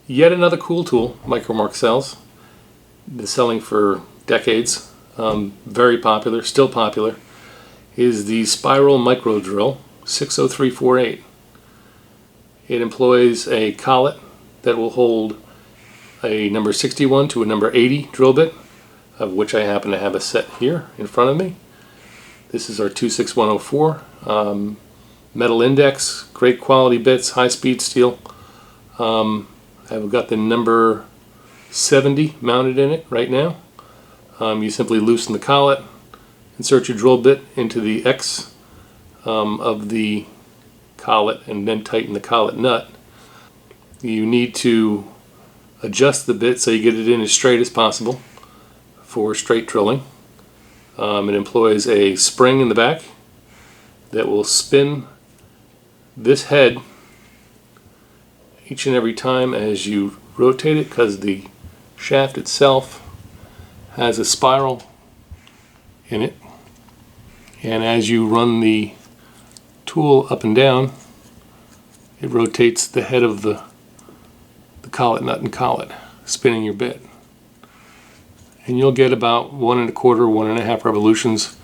Yet another cool tool Micromark sells. Been selling for decades. Very popular, still popular, is the Spiral Micro Drill 60348. It employs a collet that will hold a number 61 to a number 80 drill bit, of which I happen to have a set here in front of me. This is our 26104. Metal index, great quality bits, high speed steel. I've got the number 70 mounted in it right now. You simply loosen the collet, insert your drill bit into the X of the collet, and then tighten the collet nut. You need to adjust the bit so you get it in as straight as possible for straight drilling. It employs a spring in the back that will spin this head each and every time as you rotate it, because the shaft itself has a spiral in it, and as you run the tool up and down, it rotates the head of the collet nut and collet, spinning your bit, and you'll get about 1 1/4, 1 1/2 revolutions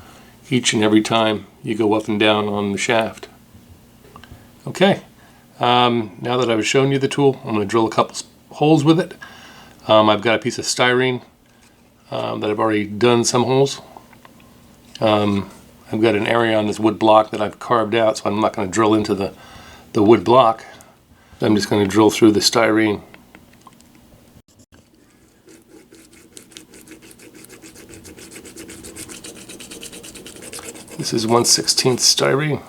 each and every time you go up and down on the shaft. Okay, now that I've shown you the tool, I'm going to drill a couple holes with it. I've got a piece of styrene that I've already done some holes. I've got an area on this wood block that I've carved out, so I'm not going to drill into the wood block. I'm just going to drill through the styrene. This is 1/16 styrene.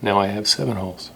Now I have 7 holes.